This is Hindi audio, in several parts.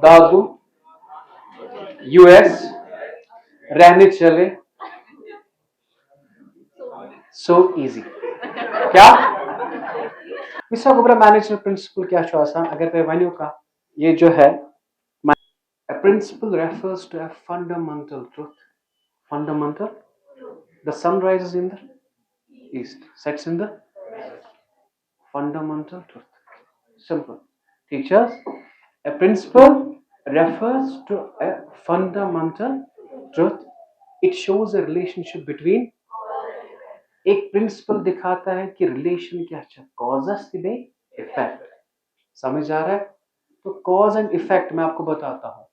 दादू यूएस रहने चले सो इजी क्या मिसा गोबरा मैनेजमेंट प्रिंसिपल क्या छो आसान अगर ते वन्यो का ये जो है a principle refers to a fundamental truth fundamental the sun rises in the east sets in the fundamental truth simple teachers a principle refers to a fundamental truth it shows a relationship between एक प्रिंसिपल दिखाता है कि रिलेशन क्या है कॉजेस दे इफेक्ट समझ आ रहा है तो कॉज एंड इफेक्ट मैं आपको बताता हूं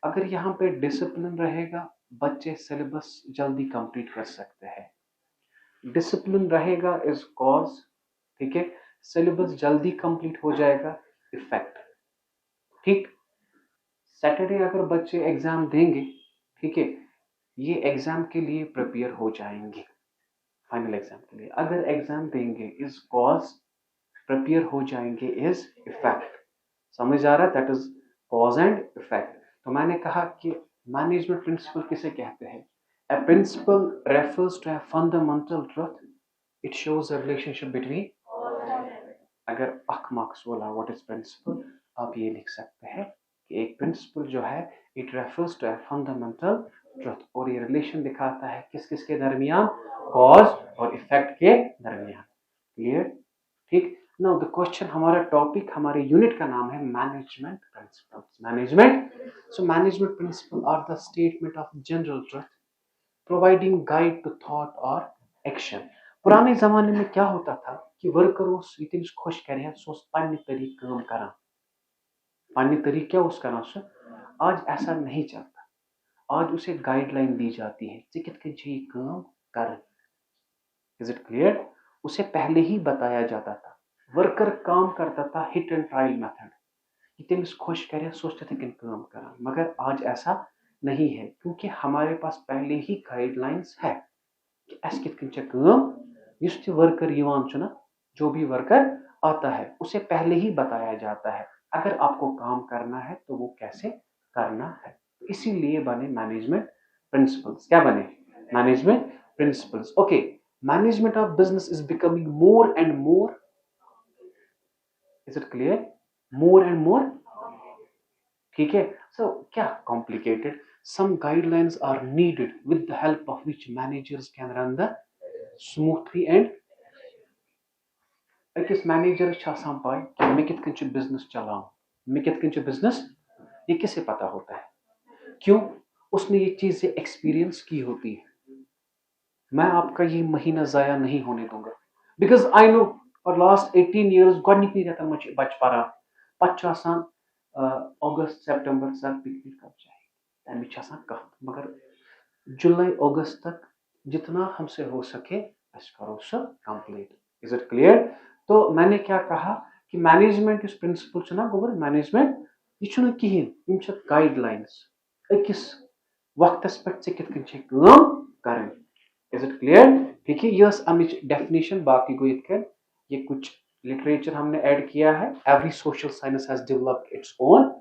अगर यहाँ पे डिसिप्लिन रहेगा बच्चे सिलेबस जल्दी कंप्लीट कर सकते हैं डिसिप्लिन रहेगा इज कॉज ठीक है सिलेबस जल्दी कंप्लीट हो जाएगा इफेक्ट ठीक सैटरडे अगर बच्चे एग्जाम देंगे ठीक है ये एग्जाम के लिए प्रिपेयर हो जाएंगे फाइनल एग्जाम के लिए अगर एग्जाम देंगे इज कॉज प्रिपेयर हो जाएंगे इज इफेक्ट समझ आ रहा है that is cause and effect तो मैंने कहा कि मैनेजमेंट प्रिंसिपल किसे कहते हैं a principle refers to a fundamental truth it shows a relationship between अगर अख मार्क्स बोला व्हाट इज प्रिंसिपल आप ये लिख सकते हैं कि एक प्रिंसिपल जो है it refers to a fundamental truth और ये रिलेशन दिखाता है किस किस के दरमियान कॉज और इफेक्ट के दरमियान क्लियर ठीक नाउ द क्वेश्चन हमारा टॉपिक हमारे यूनिट का नाम है management principles management so management principle are the statement of general truth providing guide to thought और एक्शन पुराने जमाने में क्या होता था कि वर्कर खुश करे पन्ने तरीके काम करा पन्ने तरीके क्या उस करा आज ऐसा नहीं चलता आज उसे गाइडलाइन दी जाती है कित काम कर इज इट क्लियर उसे पहले ही बताया जाता था वर्कर काम करता था हिट एंड ट्रायल मेथड कि तमिस खुश करे सोचते थे काम करा मगर आज ऐसा नहीं है क्योंकि हमारे पास पहले ही गाइडलाइंस है कि अस कित काम युस वर्कर ना जो भी वर्कर आता है उसे पहले ही बताया जाता है अगर आपको काम करना है तो वो कैसे करना है इसीलिए बने मैनेजमेंट प्रिंसिपल्स क्या बने management principles okay management of business is becoming more and more is it clear more and more ठीक है सो क्या complicated some guidelines are needed with the help of which managers can run the smoothly and अकिस मैनेजर पाई कि मे कित बिजनेस चलाऊं मे कित बिजनेस ये किसे पता होता है क्यों उसने ये चीजें एक्सपीरियंस की होती है मैं आपका ये महीना जाया नहीं होने दूंगा बिकॉज आई नो और लास्ट 18 years गोडनिक रेतन मच बच परा पच अगस्त सितंबर सर पिकनिक कब जाए तमिक कह मगर जुलाई अगस्त तक जितना हमसे हो सके करो so complete is it clear तो मैंने क्या कहा कि मैनेजमेंट इस प्रिंसिपल ना गोबर मैनेजमेंट यह कहें गाइडलाइंस अकिस वक्त पे कर इज इट क्लियर ठीक है यह अमिच डेफिनेशन बाकी गो ये कुछ लिटरेचर हमने ऐड किया है every social science has developed its own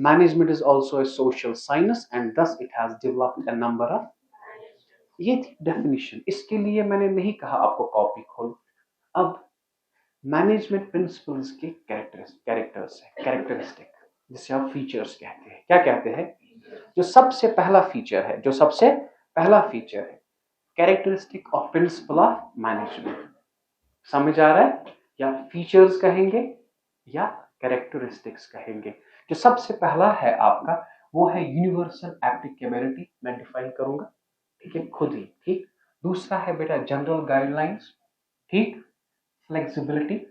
management is also a social science and thus it has developed a number of ये थी डेफिनेशन इसके लिए मैंने नहीं कहा आपको कॉपी खोल अब मैनेजमेंट प्रिंसिपल्स के कैरेक्टर्स है कैरेक्टरिस्टिक जिसे आप फीचर्स कहते हैं क्या कहते हैं जो सबसे पहला फीचर है characteristic of principal of management समझ आ रहा है या फीचर्स कहेंगे या कैरेक्टरिस्टिक्स कहेंगे जो सबसे पहला है आपका वो है यूनिवर्सल एप्लीकेबिलिटी मैं डिफाइन करूंगा ठीक है खुद ही ठीक दूसरा है बेटा जनरल गाइडलाइंस ठीक flexibility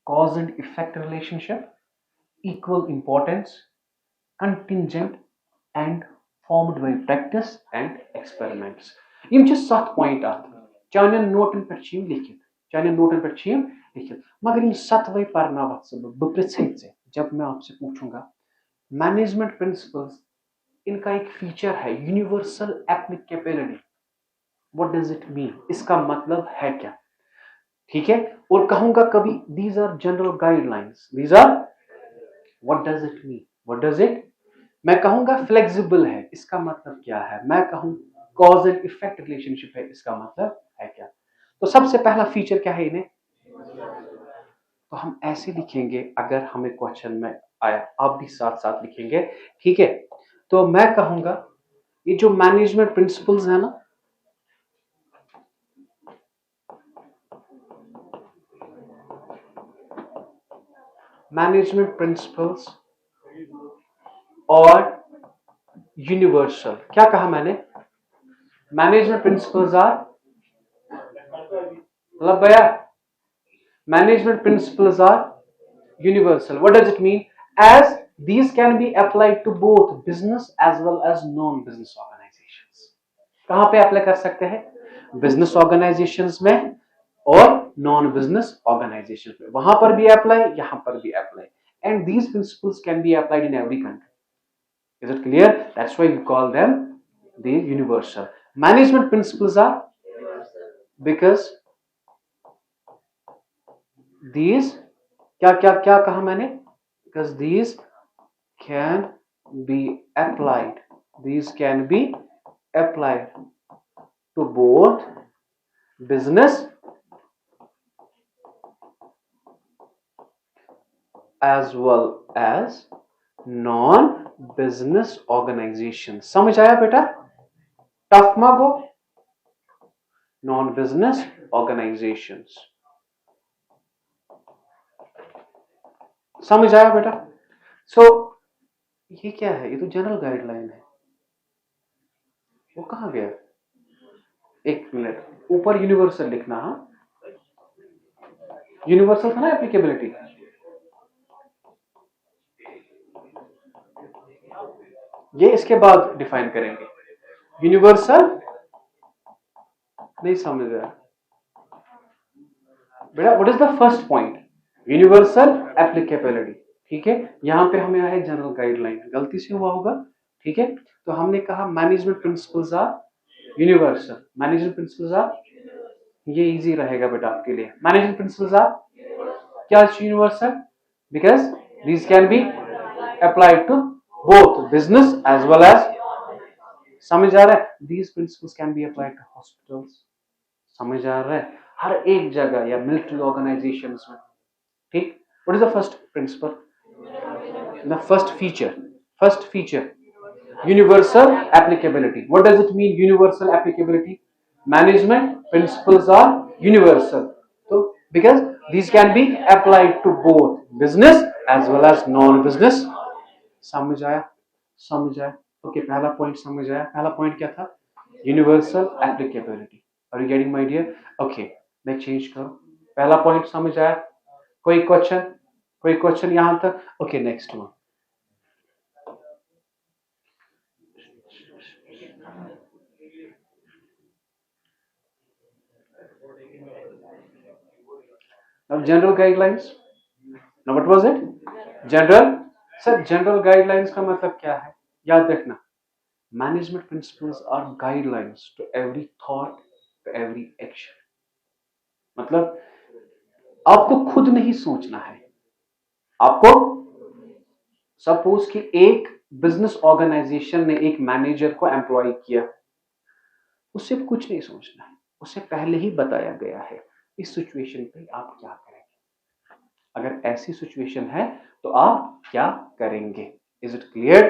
cause and effect relationship equal importance contingent and formed by practice and experiments यम छ 7 पॉइंट अत चानन नोटन पे छ लिखित मगर इन 7 वही परनावत से बप्रिछै से जब मैं आपसे पूछूंगा मैनेजमेंट प्रिंसिपल्स इनका एक फीचर है universal applicability what does it mean इसका मतलब है क्या ठीक है और कहूंगा कभी these are general guidelines these are what does it mean? What does it? मैं कहूंगा फ्लेक्सिबल है, इसका मतलब क्या है? मैं कहूं कॉज एंड इफेक्ट रिलेशनशिप है, इसका मतलब है क्या? तो सबसे पहला फीचर क्या है इन्हें? तो हम ऐसे लिखेंगे, अगर हमें क्वेश्चन में आया, आप भी साथ साथ लिखेंगे, ठीक है? तो मैं कहूंगा ये जो मैनेजमेंट प्रिंसिपल्स है ना, मैनेजमेंट प्रिंसिपल्स और यूनिवर्सल, क्या कहा मैंने? मैनेजमेंट प्रिंसिपल्स आर, मतलब भैया management principles are universal. What does it mean? As these can be applied to both business as well as non-business organizations. कहां पे अप्लाई कर सकते हैं? बिजनेस ऑर्गेनाइजेशंस में और नॉन बिजनेस ऑर्गेनाइजेशन में, वहां पर भी अप्लाई, यहां पर भी apply, and these principles can be applied in every country. Is it clear? That's why you call them the universal. Management principles are because these, क्या क्या क्या कहा मैंने? Because these can be applied, these can be applied to both business as well as non business organization. समझ आया बेटा? टफ मत हो. नॉन बिजनेस ऑर्गेनाइजेशंस, समझ आया बेटा? सो ये क्या है? ये तो जनरल गाइडलाइन है. वो कहां गया? एक मिनट, ऊपर यूनिवर्सल लिखना. हाँ, यूनिवर्सल था ना एप्लीकेबिलिटी. ये इसके बाद डिफाइन करेंगे. यूनिवर्सल नहीं समझ रहा बेटा. What is the first point? Universal applicability. ठीक है, यहां पे हमें आया जनरल गाइडलाइन, गलती से हुआ होगा. ठीक है, तो हमने कहा management principles are universal. Management principles are, ये इजी रहेगा बेटा आपके लिए. मैनेजमेंट प्रिंसिपल्स आर क्या? Universal, because these can be applied to both business as well as, समझ आ रहा है? These principles can be applied to hospitals, समझ आ रहा है? हर एक जगह, या मिलिट्री ऑर्गेनाइजेशंस में. ठीक. What is the first principle? The first feature, first feature universal applicability. What does it mean, universal applicability? Management principles are universal, so because these can be applied to both business as well as non business. समझ आया? समझ आया? ओके, पहला पॉइंट समझ आया. पहला पॉइंट क्या था? Universal applicability. Are you getting my dear? Okay, मैं चेंज करूं. पहला पॉइंट समझ आया? कोई क्वेश्चन? कोई क्वेश्चन यहां तक? Okay, next one. Now general guidelines. Now what was it? General. Sir general guidelines का मतलब क्या है? याद रखना, management principles are guidelines to every thought, to every action. मतलब आपको खुद नहीं सोचना है. आपको सपोज कि एक बिजनेस ऑर्गेनाइजेशन ने एक मैनेजर को एम्प्लॉय किया, उससे कुछ नहीं सोचना है, उसे पहले ही बताया गया है इस सिचुएशन पे आप क्या करेंगे. अगर ऐसी सिचुएशन है तो आप क्या करेंगे? Is it clear?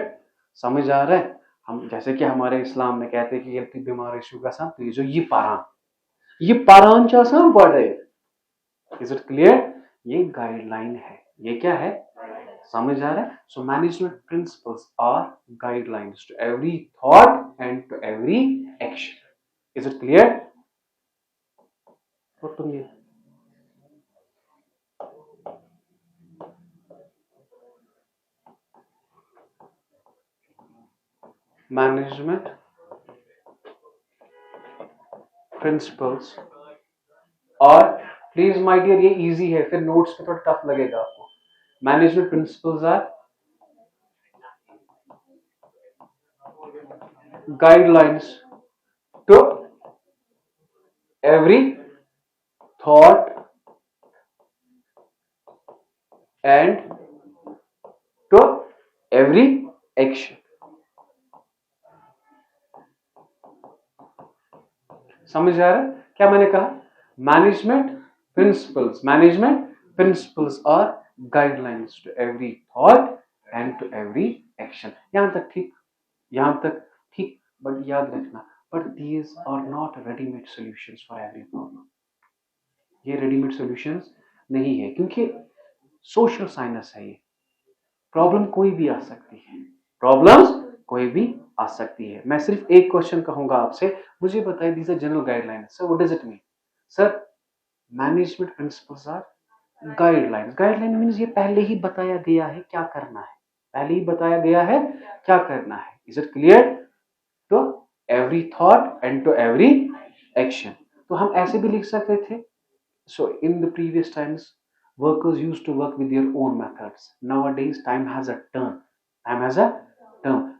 समझ आ रहा है? हम जैसे कि हमारे इस्लाम में कहते हैं कि ये बीमार का सा, तो ये पारान चा पड़े. Is it clear? ये गाइडलाइन है. ये क्या है? समझ आ रहा है? So management principles are guidelines to every thought and to every action. Is it clear? Management principles, और प्लीज माय डियर ये इजी है, फिर नोट्स पे थोड़ा टफ लगेगा आपको. Management principles are guidelines to every thought and every action. समझ आ रहा है क्या मैंने कहा? Management principles are guidelines to every thought and to every action. यहां तक ठीक, बट याद रखना, but these are not readymade solutions for every problem. ये रेडीमेड सॉल्यूशंस नहीं है, क्योंकि सोशल साइंस है. ये प्रॉब्लम कोई भी आ सकती है. मैं सिर्फ एक क्वेश्चन कहूंगा आपसे, मुझे बताइए, these are general guidelines. Sir what does it mean? Sir management principles are guideline means ये पहले ही बताया गया है क्या करना है. Is it clear? To every thought and to every action. तो हम ऐसे भी लिख सकते थे. So in the previous times workers used to work with their own methods. Nowadays time has a term.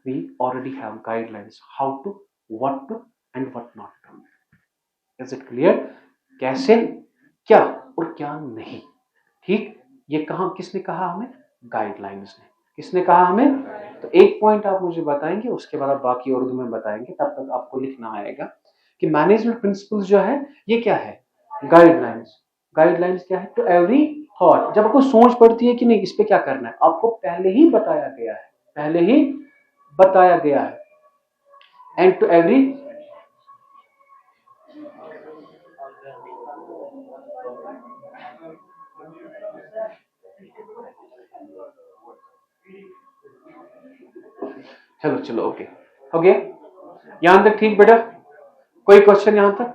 We already have guidelines how to, what to and what not to. Is it clear? कैसे, क्या और क्या नहीं. ठीक, ये किसने कहा हमें? गाइडलाइंस ने. किसने कहा हमें? तो एक पॉइंट आप मुझे बताएंगे, उसके बाद आप बाकी उर्दू में बताएंगे. तब तक आपको लिखना आएगा कि मैनेजमेंट प्रिंसिपल्स जो है ये क्या है? गाइडलाइंस क्या है? To every thought. जब आपको सोच पड़ती है कि नहीं इस पे क्या करना है, आपको पहले ही बताया गया है. एंड टू एवरी, चलो ओके हो गया यहां तक. ठीक बेटा, कोई क्वेश्चन यहां तक?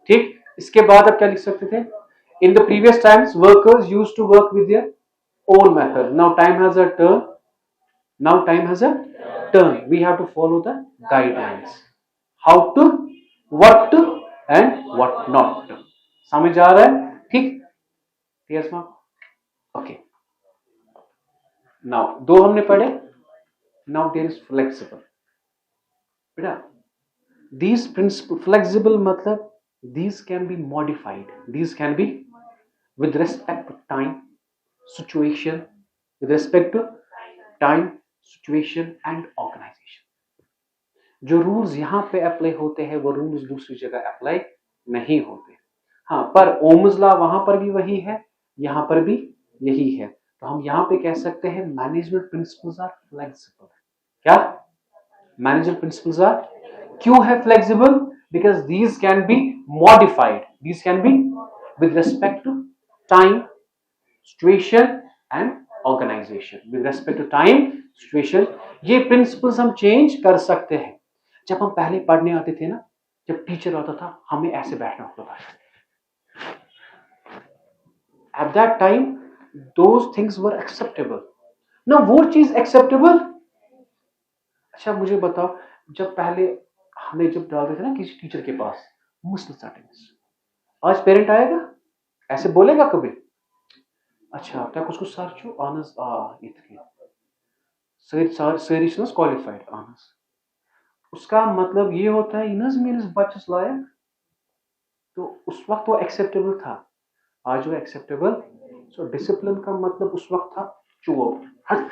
ठीक. इसके बाद आप क्या लिख सकते थे? In the previous times workers used to work with their own method. Now time has a turn. We have to follow the guidelines. How to, what to and what not to. समझ आ रहा है? ठीक. Yes ma'am. Okay. Now दो हमने पढ़े. Now there is flexible. बेटा these principle flexible मतलब these can be modified. These can be with respect to time, situation, with respect to time, situation and organization. जो रूल्स यहां पे अप्लाई होते हैं वो रूल्स दूसरी जगह अप्लाई नहीं होते. हाँ, पर ओम्स लॉ वहां पर भी वही है, यहां पर भी यही है. तो हम यहां पे कह सकते हैं मैनेजमेंट प्रिंसिपल्स आर फ्लेक्सिबल. क्या? मैनेजमेंट प्रिंसिपल्स आर क्यों है flexible? Because these can be modified. These can be with respect to time, situation and organisation. With respect to time, situation, ये प्रिंसिपल्स हम चेंज कर सकते हैं. जब हम पहले पढ़ने आते थे ना, जब टीचर आता था, हमें ऐसे बैठना होता था. At that time those things were acceptable. ना वो चीज एक्सेप्टेबल. अच्छा मुझे बताओ, जब पहले हमें जब डालते थे ना किसी टीचर के पास, मुस्लिम सेटिंग्स, आज पेरेंट आएगा ऐसे बोलेगा कभी? अच्छा क्या कुछ सर छू आनस सारी क्वालिफाइड आनस, उसका मतलब ये होता है इनस मीनस बच्चस लायक. तो उस वक्त वो एक्सेप्टेबल था, आज वो एक्सेप्टेबल. सो डिसिप्लिन का मतलब उस वक्त था चोर हट.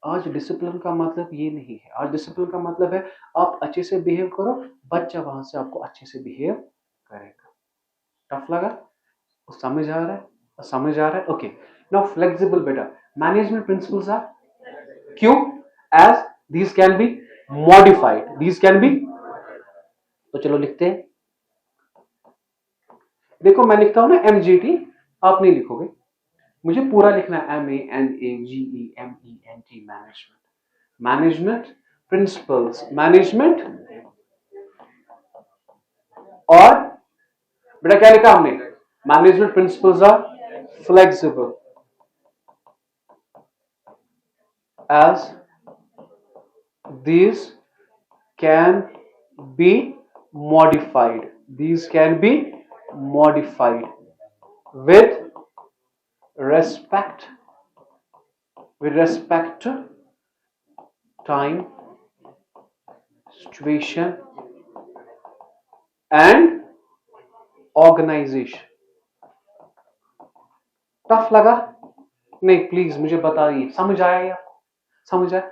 आज डिसिप्लिन का मतलब ये नहीं है. आज डिसिप्लिन का मतलब है आप अच्छे से बिहेव करो, बच्चा वहां से आपको अच्छे से बिहेव करेगा. टफ लगा? समझ आ रहा है? ओके. नाउ फ्लेक्सिबल बेटा, मैनेजमेंट प्रिंसिपल्स आर क्यों? As these can be modified. These can be, तो चलो लिखते हैं. देखो मैं लिखता हूं ना MGT, आप नहीं लिखोगे, मुझे पूरा लिखना है. MANAGEMENT. मैनेजमेंट प्रिंसिपल्स, मैनेजमेंट, और बेटा क्या लिखा हमने? Management principles are flexible as these can be modified. These can be modified with respect to time, situation and organization. Tough लगा? नहीं प्लीज मुझे बताइए, समझ आया या? समझ आया?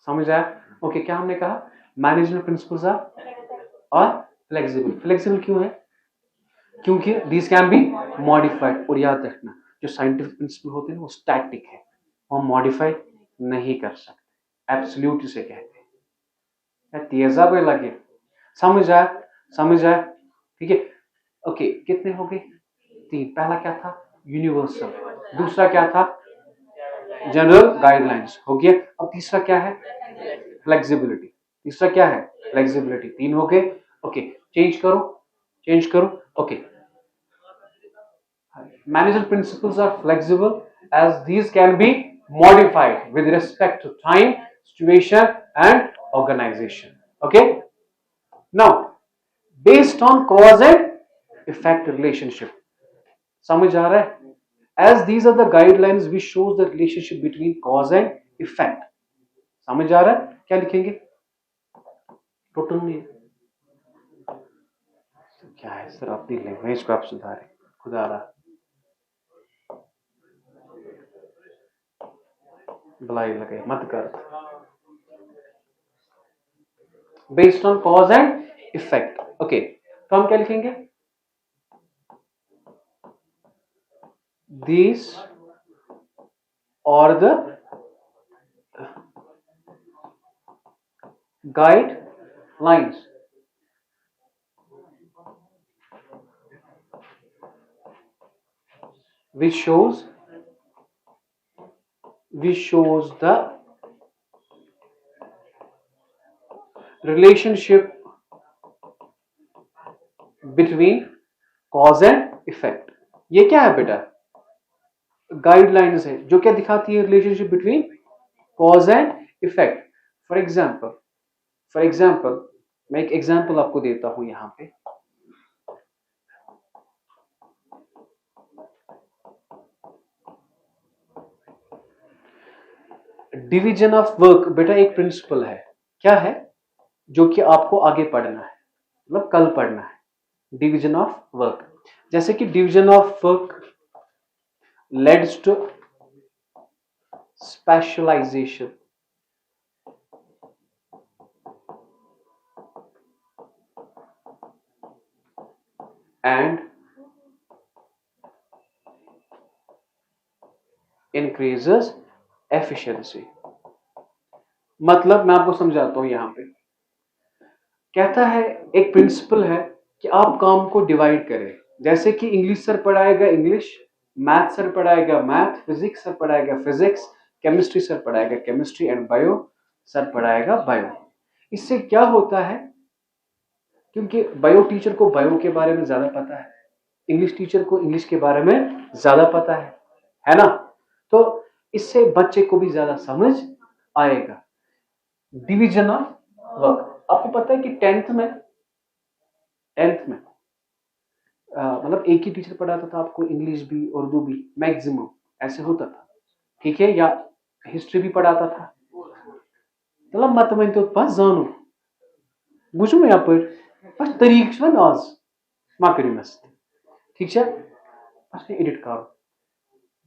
समझ आया? ओके, क्या हमने कहा? Management principles are flexible. Flexible क्यों है? क्योंकि दिस कैन बी मॉडिफाइड। और याद रखना, जो साइंटिफिक प्रिंसिपल होते हैं वो स्टैटिक है, वो मॉडिफाई नहीं कर सकते, एब्सोल्यूट इसे कहते हैं। तेजा पे लगे, समझ आया? समझ आया? ठीक है, ओके, कितने हो गए? 3। पहला क्या था? यूनिवर्सल। दूसरा क्या था? General guidelines. हो गया। अब तीसरा क्या है? फ्लेक्सिबिलिटी। तीसरा क्या है? फ्लेक्सिबिलिटी। 3 हो गए। ओके, चेंज करो, चेंज करो। Okay, management principles are flexible as these can be modified with respect to time, situation and organization. Okay, now based on cause and effect relationship, समझ आ रहा है? As these are the guidelines which shows the relationship between cause and effect. समझ आ रहा है? क्या लिखेंगे? टोटल में क्या है सर? अपनी लैंग्वेज को आप सुधारें, खुदा रहा भलाई लगे मत कर। Based on cause and effect. Okay, तो हम क्या लिखेंगे? These are the guidelines which shows the relationship between cause and effect. ये क्या है बेटा? गाइडलाइंस है जो क्या दिखाती है? Relationship between cause and effect. For example मैं एक एग्जाम्पल आपको देता हूं यहां पे। डिवीजन ऑफ वर्क बेटा एक प्रिंसिपल है। क्या है? जो कि आपको आगे पढ़ना है, मतलब कल पढ़ना है। डिवीजन ऑफ वर्क, जैसे कि division of work leads to specialization and increases efficiency। मतलब मैं आपको समझाता हूं। यहां पे कहता है, एक प्रिंसिपल है कि आप काम को डिवाइड करें। जैसे कि इंग्लिश सर पढ़ाएगा इंग्लिश, मैथ सर पढ़ाएगा मैथ, फिजिक्स सर पढ़ाएगा फिजिक्स, केमिस्ट्री सर पढ़ाएगा केमिस्ट्री एंड बायो सर पढ़ाएगा बायो। इससे क्या होता है? क्योंकि बायो टीचर को बायो के बारे में ज्यादा पता है, इंग्लिश टीचर को इंग्लिश के बारे में ज्यादा पता है ना? तो इससे बच्चे को भी ज्यादा समझ आएगा। Division of work. आपको पता है कि टेंथ में मतलब एक ही टीचर पढ़ाता था आपको, इंग्लिश भी उर्दू भी मैक्सिमम ऐसे होता था, ठीक है? या हिस्ट्री भी पढ़ाता था। मतलब मत वन तो पास जानू बुझू मैं यपर बस तरीक वन आज मा करियो मस्त, ठीक है? बस एडिट करो।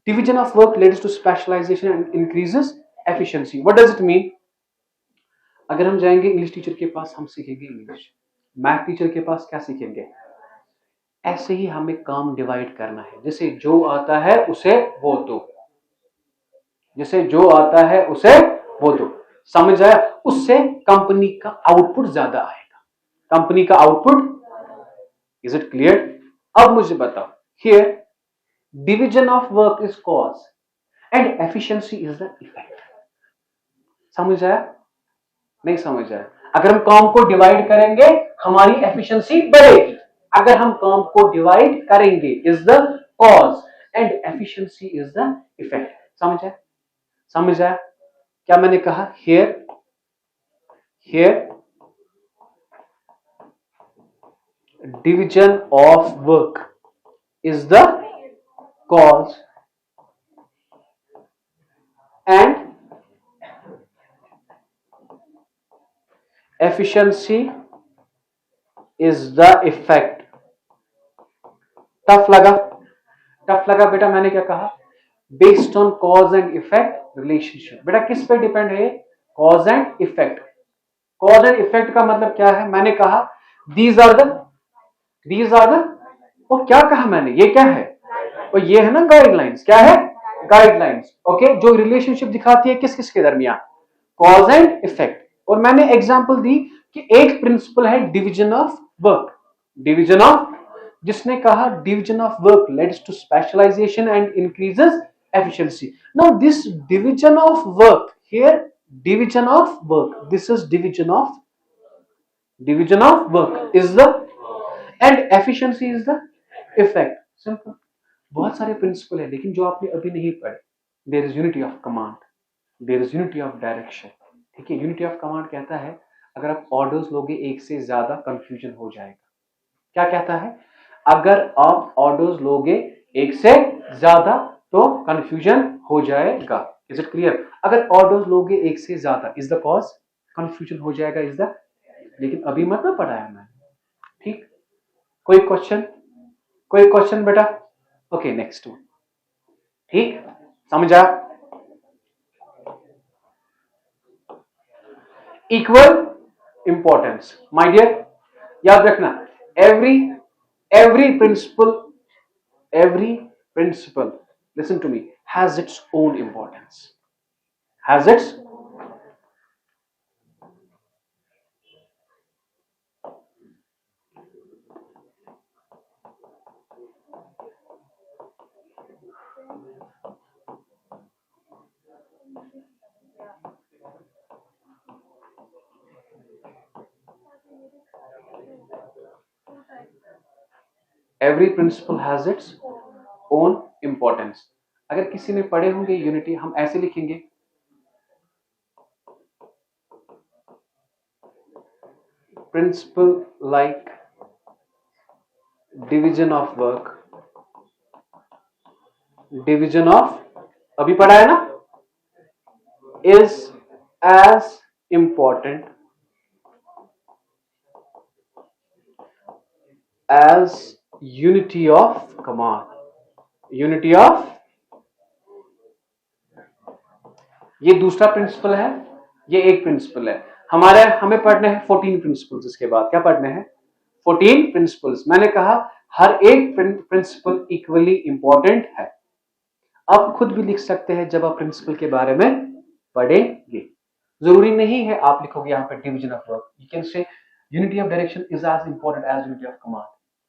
Division of work leads to specialisation and increases efficiency. What does it mean? अगर हम जाएंगे इंग्लिश टीचर के पास, हम सीखेंगे इंग्लिश। मैथ टीचर के पास क्या सीखेंगे? ऐसे ही हमें काम डिवाइड करना है। जैसे जो आता है उसे वो दो, जैसे जो आता है उसे वो दो। समझ आया? उससे कंपनी का आउटपुट ज्यादा आएगा, कंपनी का आउटपुट। Is it clear? अब मुझे बताओ, here division of work is cause and efficiency is the effect. समझ आया? नहीं समझ आया? अगर हम काम को डिवाइड करेंगे हमारी एफिशिएंसी बढ़ेगी। अगर हम काम को डिवाइड करेंगे is the cause and efficiency is the effect. समझ आया? समझ आया क्या मैंने कहा? Here division of work is the cause and efficiency is the effect। Tough लगा? टफ लगा बेटा? मैंने क्या कहा? Based on cause and effect relationship. बेटा किस पे डिपेंड है? Cause and effect. Cause and effect का मतलब क्या है? मैंने कहा दीज आर द और क्या कहा मैंने? ये क्या है? और ये है ना गाइडलाइंस। क्या है? गाइडलाइंस। ओके, जो रिलेशनशिप दिखाती है किस किस के दरमियान? Cause and effect. और मैंने एग्जांपल दी कि एक प्रिंसिपल है division of work. Division of, जिसने कहा division of work leads to specialization and increases efficiency. Now this division of work here, division of work, this is division of work is the, and efficiency is the effect. Simple. बहुत सारे प्रिंसिपल है लेकिन जो आपने अभी नहीं पढ़े। There is unity of command, there is unity of direction. ठीक है, यूनिटी ऑफ कमांड कहता है अगर आप ऑर्डर्स लोगे एक से ज्यादा कंफ्यूजन हो जाएगा। क्या कहता है? अगर आप ऑर्डर्स लोगे एक से ज्यादा तो कंफ्यूजन हो जाएगा। Is it clear? अगर ऑर्डर्स लोगे एक से ज्यादा इज द कॉज, कंफ्यूजन हो जाएगा इज द, लेकिन अभी मत ना पढ़ाया मैंने। ठीक, कोई क्वेश्चन? कोई क्वेश्चन बेटा? Okay, next one. ठीक, समझा? इक्वल इंपॉर्टेंस माय डियर, याद रखना। Every every principle, listen to me, has its own importance, has its, every principle has its own importance। अगर किसी ने पढ़े होंगे यूनिटी, हम ऐसे लिखेंगे principle like division of work, division of, अभी पढ़ा है ना, is as important as unity of command, unity of, ये दूसरा प्रिंसिपल है, ये एक प्रिंसिपल है। हमें पढ़ने हैं 14 प्रिंसिपल्स। इसके बाद क्या पढ़ने हैं? 14 प्रिंसिपल्स। मैंने कहा हर एक प्रिंसिपल इक्वली इंपॉर्टेंट है। आप खुद भी लिख सकते हैं जब आप प्रिंसिपल के बारे में पढ़ेंगे। जरूरी नहीं है आप लिखोगे यहाँ पे division of work. You can say unity of direction is as important as unity of command,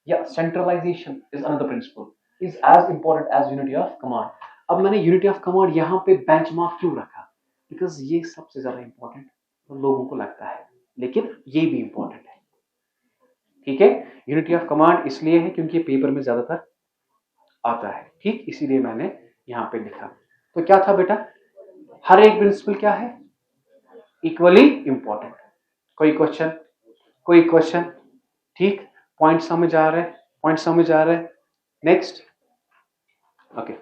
या centralization is another principle is as important as unity of command. अब मैंने यूनिटी ऑफ कमांड यहाँ पे बेंचमार्क क्यों रखा? बिकॉज ये सबसे ज्यादा इंपॉर्टेंट लोगों को लगता है, लेकिन ये भी इंपॉर्टेंट है। ठीक है, यूनिटी ऑफ कमांड इसलिए है क्योंकि पेपर में ज्यादातर आता है। ठीक, इसीलिए मैंने यहां पे लिखा। तो क्या था बेटा? हर एक प्रिंसिपल क्या है? Equally important. कोई क्वेश्चन? कोई क्वेश्चन? ठीक, पॉइंट समझ आ रहे हैं? पॉइंट समझ आ रहे हैं? Next, okay.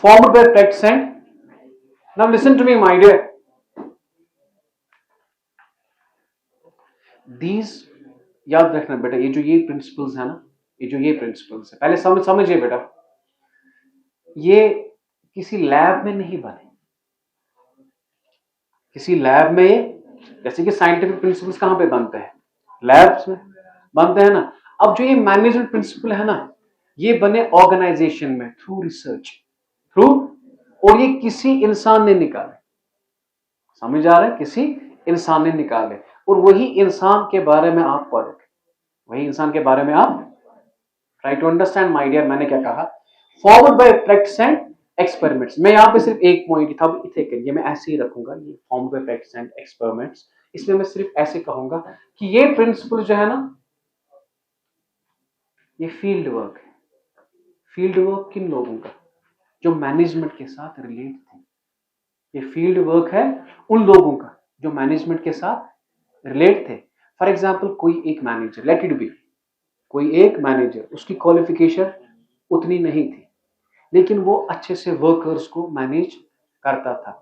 Formed by practice and, now listen to me my dear, these, याद रखना बेटा, ये प्रिंसिपल्स है ना, ये प्रिंसिपल्स है, पहले समझिए बेटा, ये किसी लैब में नहीं बने। किसी लैब में, जैसे कि साइंटिफिक प्रिंसिपल्स कहां पे बनते हैं? लैब्स में बनते हैं ना। अब जो ये मैनेजमेंट प्रिंसिपल है ना, ये बने ऑर्गेनाइजेशन में थ्रू रिसर्च, थ्रू, और ये किसी इंसान ने निकाले। समझ आ रहा है? किसी इंसान ने निकाले, और वही इंसान के बारे में आप पढ़ोगे, वही इंसान के बारे में आप try to understand my dear. मैंने क्या कहा? Forward by practice and experiments. मैं यहाँ पे सिर्फ एक पॉइंट था, इथे करिए, मैं ऐसे ही रखूंगा, ये form by practice and experiments. इसमें मैं सिर्फ ऐसे कहूंगा कि ये प्रिंसिपल जो है ना, ये फील्ड वर्क है। फील्ड वर्क किन लोगों का? जो मैनेजमेंट के साथ रिलेट थे। ये फील्ड वर्क है उन लोगों का जो मैनेजमेंट के साथ रिलेट थे। फॉर एग्जाम्पल, कोई एक मैनेजर, लेट इट बी, कोई एक मैनेजर, उसकी क्वालिफिकेशन उतनी नहीं थी, लेकिन वो अच्छे से वर्कर्स को मैनेज करता था।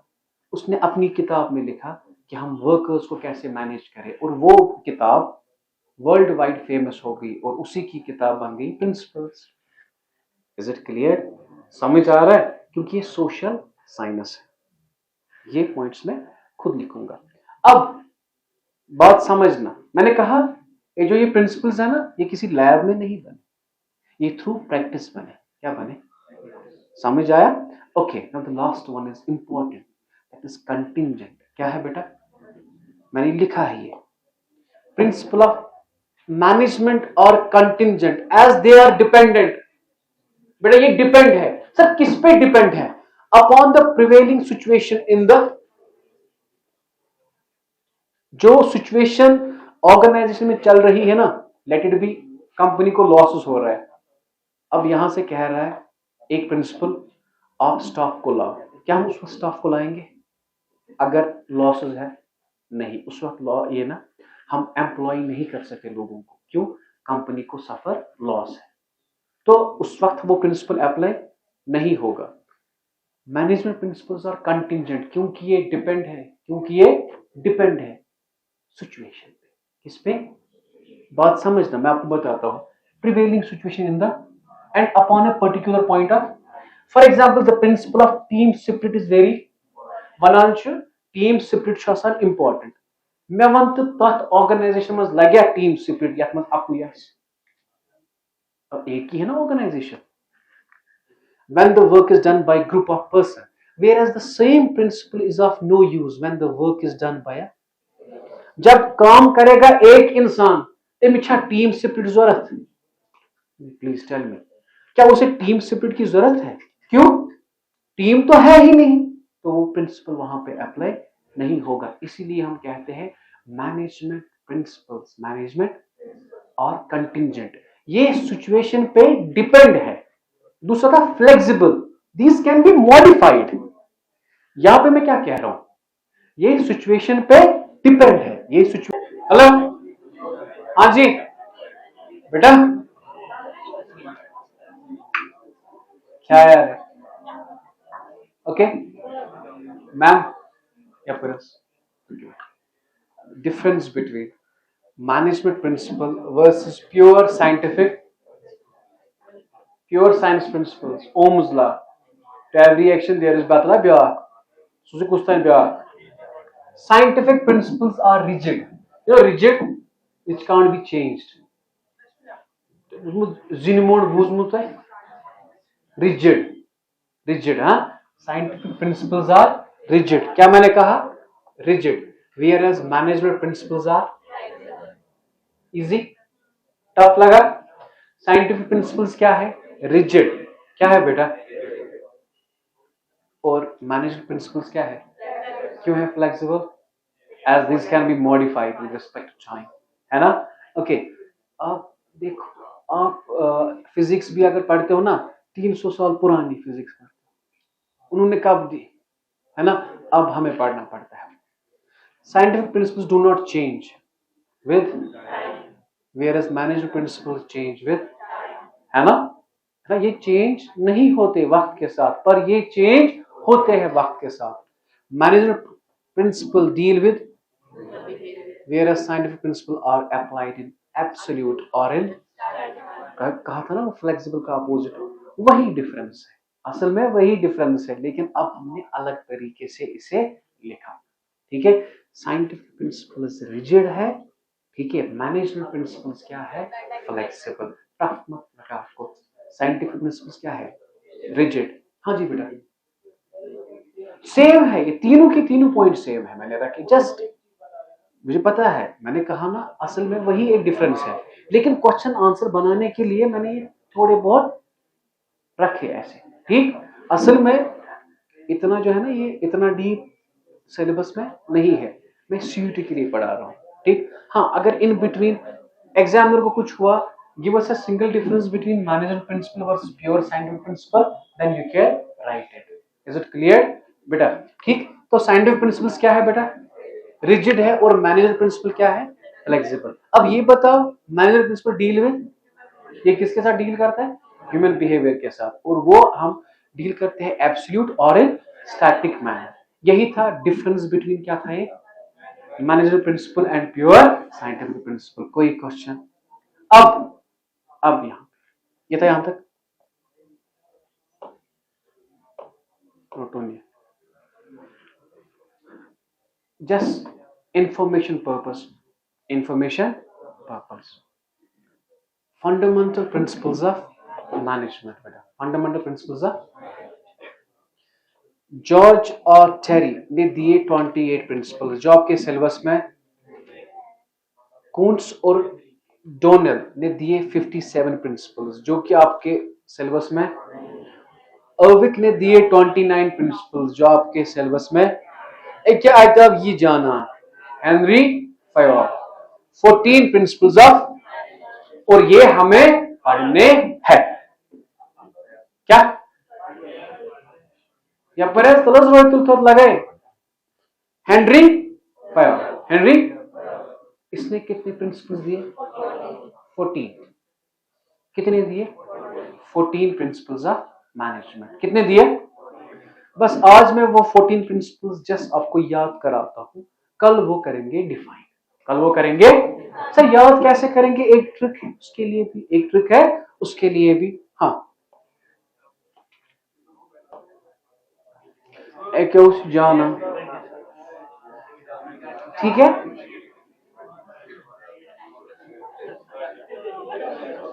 उसने अपनी किताब में लिखा कि हम वर्कर्स को कैसे मैनेज करें, और वो किताब वर्ल्ड वाइड फेमस हो गई, और उसी की किताब बन गई प्रिंसिपल्स। Is it clear? समझ आ रहा है? क्योंकि ये सोशल साइंस है। ये पॉइंट्स मैं खुद लिखूंगा। अब बात समझना, मैंने कहा ये जो ये प्रिंसिपल्स है ना, ये किसी लैब में नहीं बने, ये थ्रू प्रैक्टिस बने। क्या बने? समझ आया? Okay, now the last one is important, that is contingent. क्या है बेटा? मैंने लिखा है ये प्रिंसिपल ऑफ मैनेजमेंट और contingent as they are dependent. बेटा ये डिपेंड है। सर किस पे डिपेंड है? Upon the prevailing situation in the, जो सिचुएशन ऑर्गेनाइजेशन में चल रही है ना, लेट इट बी कंपनी को लॉसेस हो रहा है, अब यहां से कह रहा है एक प्रिंसिपल, आप स्टाफ को लाओ। क्या हम उस वक्त स्टाफ को लाएंगे अगर लॉसेस है? नहीं, उस वक्त लॉ ये ना, हम एम्प्लॉय नहीं कर सकते लोगों को। क्यों? कंपनी को सफर लॉस है, तो उस वक्त वो प्रिंसिपल अप्लाई नहीं होगा। मैनेजमेंट प्रिंसिपल्स आर कंटिंजेंट, क्योंकि ये डिपेंड है, क्योंकि ये डिपेंड है सिचुएशन पे। किस पे? बात समझना, मैं आपको बताता हूं। Prevailing situation in the end upon a particular point of, for example the principle of team spirit is very वनांश, टीम स्पिरिट छ आसान इंपॉर्टेंट। मैं वन तो तथ ऑर्गेनाइजेशन में लगे टीम स्पिरिट, यथ मज अकु एक ही है ना organisation. when the work is done by group of person, whereas the same principle is of no use when the work is done by a, जब काम करेगा एक इंसान, तमिस टीम स्पिरिट जरूरत? प्लीज टेल मी, क्या उसे टीम स्पिरिट की जरूरत है? क्यों? टीम तो है ही नहीं, तो वो प्रिंसिपल वहां पे अप्लाई नहीं होगा। इसीलिए हम कहते हैं मैनेजमेंट प्रिंसिपल्स, मैनेजमेंट और कंटिंजेंट, ये सिचुएशन पे डिपेंड है। दूसरा था flexible, this can be modified. यहां पे मैं क्या कह रहा हूं, ये सिचुएशन पे डिपेंड है। ये सिचुएशन, हेलो, हाँ जी बेटा, क्या यार है? ओके मैम, या difference between management principle versus pure science principles, Ohm's law, to every action there is batla byak, susi kustan byak. Scientific principles are rigid, rigid, which can't be changed. Zinmod buzmut hai, rigid, हाँ, scientific principles are rigid. क्या मैंने कहा? Rigid, whereas management principles are easy. Tough लगा? साइंटिफिक प्रिंसिपल्स क्या है? रिजिड। क्या है बेटा? और मैनेजमेंट प्रिंसिपल्स क्या है? क्यों है flexible? As this can be modified with respect to time, है ना? ओके, आप देखो, आप फिजिक्स भी अगर पढ़ते हो ना, 300 साल पुरानी फिजिक्स पढ़ते हो, उन्होंने कब दी, है ना? अब हमें पढ़ना पड़ता है। Scientific principles do not change with, whereas management principles change with, है ना? ये चेंज नहीं होते वक्त के साथ, पर ये चेंज होते हैं वक्त के साथ। Management principle deal with, whereas scientific principle are applied in absolute और in, कहा था ना फ्लेक्सिबल का अपोजिट, वही डिफरेंस है, असल में वही डिफरेंस है, लेकिन अब हमने अलग तरीके से इसे लिखा। ठीक है, साइंटिफिक प्रिंसिपल रिजिड है, ठीक है, मैनेजमेंट प्रिंसिपल्स क्या है? फ्लेक्सिबल। टफ मत लगा आपको। साइंटिफिक प्रिंसिपल्स क्या है? रिजिड। हाँ जी बेटा, सेम है, ये तीनों के तीनों पॉइंट सेम है, मैंने रखे। जस्ट मुझे पता है, मैंने कहा ना, असल में वही एक डिफरेंस है, लेकिन क्वेश्चन आंसर बनाने के लिए मैंने ये थोड़े बहुत रखे ऐसे। ठीक, असल में इतना जो है ना, ये इतना डीप सिलेबस में नहीं है, मैं सीयूटी के लिए पढ़ा रहा हूँ। ठीक, हाँ, अगर इन बिटवीन एग्जामिनर को कुछ हुआ, give us a single difference between management principle versus pure scientific principle, then you can write it. Is it clear बेटा? ठीक, तो साइंटिफिक प्रिंसिपल्स क्या है बेटा? रिजिड है, और मैनेजमेंट प्रिंसिपल क्या है? फ्लेक्सिबल। अब ये बताओ, मैनेजमेंट प्रिंसिपल डील विद, ये किसके साथ डील करता है? ह्यूमन बिहेवियर के साथ, और वो हम डील करते हैं एब्सोल्यूट और इन स्टैटिक मैनर। यही था डिफरेंस बिटवीन, क्या था ये? Management principle and pure scientific principle. कोई क्वेश्चन? अब यहां, ये था यहां तक। प्रोटोनियम. Just information purpose. Information purpose. Fundamental principles of management. Fundamental principles of George और टेरी ने दिए 28 प्रिंसिपल्स जो आपके सिलेबस में. कूंट्स और डोनेल ने दिए 57 प्रिंसिपल्स जो कि आपके सिलेबस में. अर्विक ने दिए 29 प्रिंसिपल्स जो आपके सिलेबस में. एक क्या आया था ये जाना. हेनरी फयोल 14 प्रिंसिपल्स ऑफ, और ये हमें पढ़ने हैं. क्या या परेज कलर्स रोहित थोड़ा लगे. Henry Fayol. हेनरी इसने कितने प्रिंसिपल्स दिए? 14. कितने दिए? 14 प्रिंसिपल्स ऑफ मैनेजमेंट. कितने दिए? बस आज मैं वो 14 प्रिंसिपल्स जस्ट आपको याद कराता हूं. कल वो करेंगे डिफाइन. कल वो करेंगे. सर याद कैसे करेंगे? एक ट्रिक है उसके लिए भी, एक ट्रिक है उसके लिए भी. हाँ एक उस जाना. ठीक है,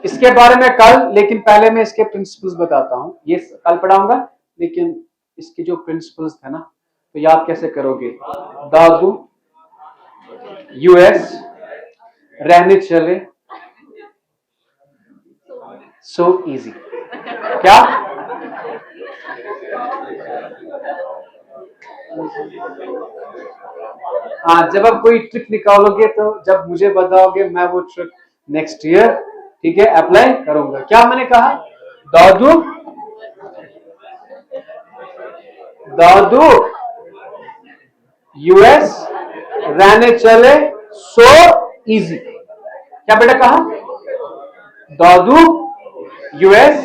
इसके बारे में कल, लेकिन पहले मैं इसके प्रिंसिपल्स बताता हूं. ये कल पढ़ाऊंगा, लेकिन इसके जो प्रिंसिपल्स थे ना तो याद कैसे करोगे? दादू यूएस रहने चले सो इजी. क्या हाँ, जब आप कोई ट्रिक निकालोगे तो जब मुझे बताओगे मैं वो ट्रिक नेक्स्ट ईयर ठीक है अप्लाई करूंगा. क्या मैंने कहा? दादू दादू यूएस रहने चले सो इजी. क्या बेटा कहा? दादू यूएस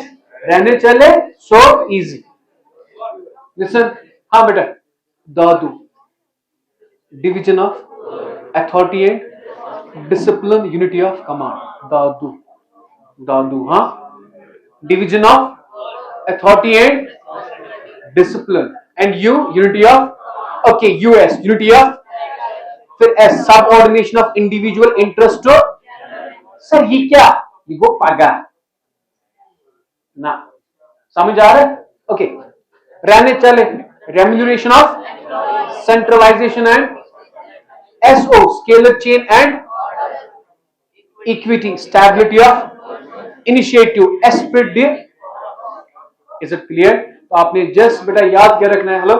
रहने चले सो इजी. लिसन. हाँ बेटा. दादू division of authority and discipline unity of command. दादू दादू हाँ. Division of authority and discipline and unity of okay US unity of. फिर एस subordination of individual interest. Sir ये क्या? ये वो पागा ना. समझ आ रहा है? ओके. रहने चले remuneration of centralisation and S O scalar chain and equity stability of initiative esprit de. Is it clear? तो आपने जस्ट बेटा याद क्या रखना है. हेलो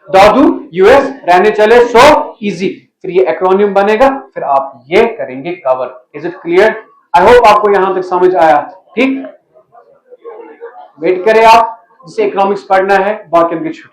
दादू यूएस रहने चले सो इजी. फिर ये एक्रोनियम बनेगा, फिर आप ये करेंगे cover. Is it clear? I hope आपको यहां तक समझ आया. ठीक, वेट करें आप जिसे इकोनॉमिक्स पढ़ना है, बाकी की छुट्टी.